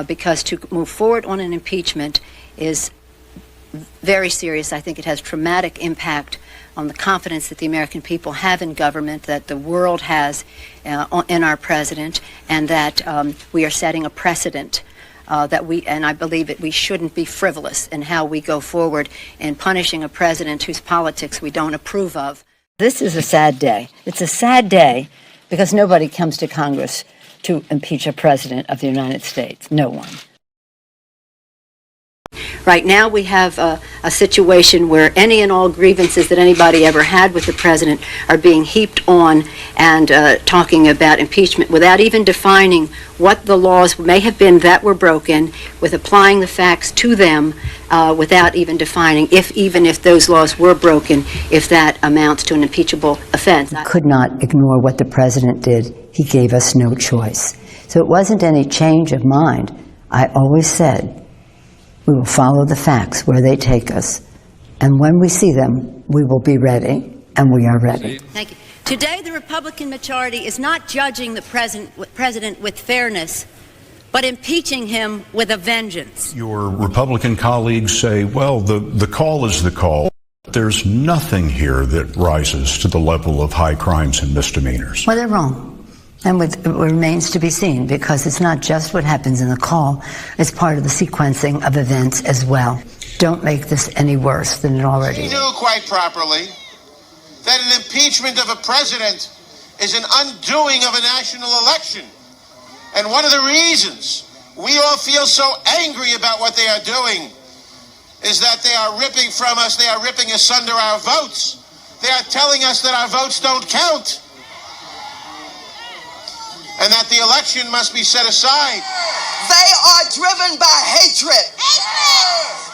because to move forward on an impeachment is very serious. I think it has traumatic impact on the confidence that the American people have in government, that the world has in our president, and that we are setting a precedent and I believe that we shouldn't be frivolous in how we go forward in punishing a president whose politics we don't approve of. This is a sad day. It's a sad day because nobody comes to Congress to impeach a president of the United States. No one. Right now we have a situation where any and all grievances that anybody ever had with the president are being heaped on and talking about impeachment without even defining what the laws may have been that were broken, with applying the facts to them without even defining even if those laws were broken, if that amounts to an impeachable offense. I could not ignore what the president did. He gave us no choice. So it wasn't any change of mind. I always said, we will follow the facts where they take us. And when we see them, we will be ready, and we are ready. Thank you. Today, the Republican majority is not judging the president with fairness, but impeaching him with a vengeance. Your Republican colleagues say, well, the call is the call. There's nothing here that rises to the level of high crimes and misdemeanors. Well, they're wrong. And it remains to be seen, because it's not just what happens in the call, it's part of the sequencing of events as well. Don't make this any worse than it already is. He knew quite properly that an impeachment of a president is an undoing of a national election. And one of the reasons we all feel so angry about what they are doing is that they are ripping from us, they are ripping asunder our votes. They are telling us that our votes don't count, and that the election must be set aside. They are driven by hatred.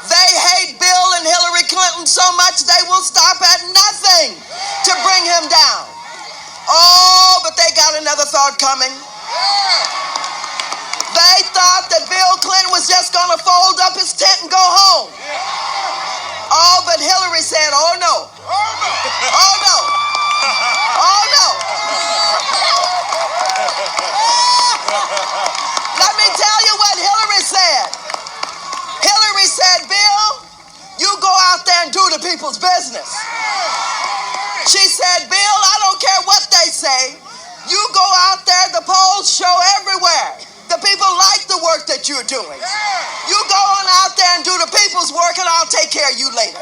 They hate Bill and Hillary Clinton so much they will stop at nothing to bring him down. Oh, but they got another thought coming. They thought that Bill Clinton was just going to fold up his tent and go home. Oh, but Hillary said, oh no. Oh no. Oh no. Let me tell you what Hillary said. Hillary said, Bill, you go out there and do the people's business. She said, Bill, I don't care what they say. You go out there, the polls show everywhere. The people like the work that you're doing. You go on out there and do the people's work, and I'll take care of you later.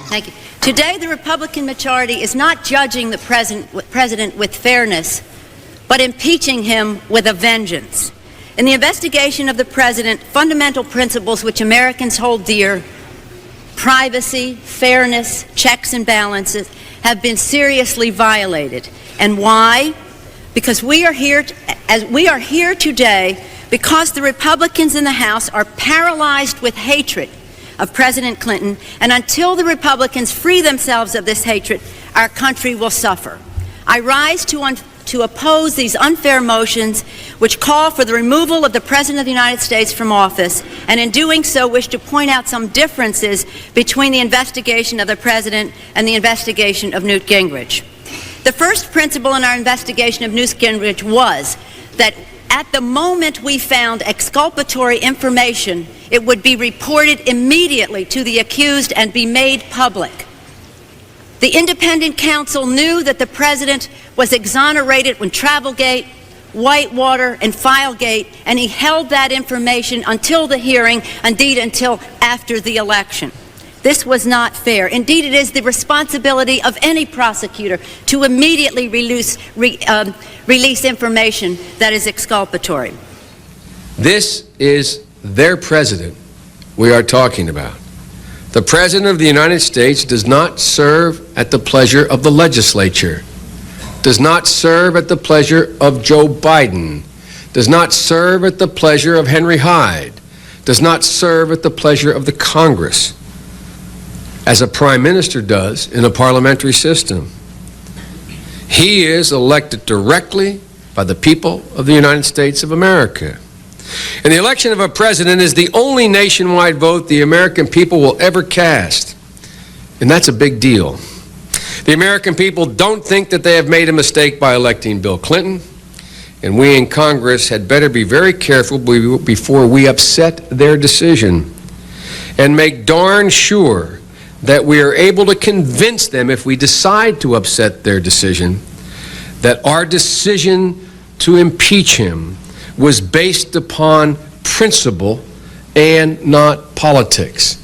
Thank you. Today, the Republican majority is not judging the president with fairness, but impeaching him with a vengeance. In the investigation of the president, fundamental principles which Americans hold dear, privacy, fairness, checks and balances, have been seriously violated. And why? Because we are here today because the Republicans in the House are paralyzed with hatred of President Clinton, and until the Republicans free themselves of this hatred, our country will suffer. I rise to oppose these unfair motions which call for the removal of the President of the United States from office, and in doing so wish to point out some differences between the investigation of the President and the investigation of Newt Gingrich. The first principle in our investigation of Newt Gingrich was that at the moment we found exculpatory information, it would be reported immediately to the accused and be made public. The independent counsel knew that the president was exonerated when Travelgate, Whitewater, and Filegate, and he held that information until the hearing, indeed until after the election. This was not fair. Indeed, it is the responsibility of any prosecutor to immediately release information that is exculpatory. This is their president we are talking about. The President of the United States does not serve at the pleasure of the legislature, does not serve at the pleasure of Joe Biden, does not serve at the pleasure of Henry Hyde, does not serve at the pleasure of the Congress, as a prime minister does in a parliamentary system. He is elected directly by the people of the United States of America. And the election of a president is the only nationwide vote the American people will ever cast. And that's a big deal. The American people don't think that they have made a mistake by electing Bill Clinton, and we in Congress had better be very careful before we upset their decision and make darn sure that we are able to convince them, if we decide to upset their decision, that our decision to impeach him was based upon principle and not politics.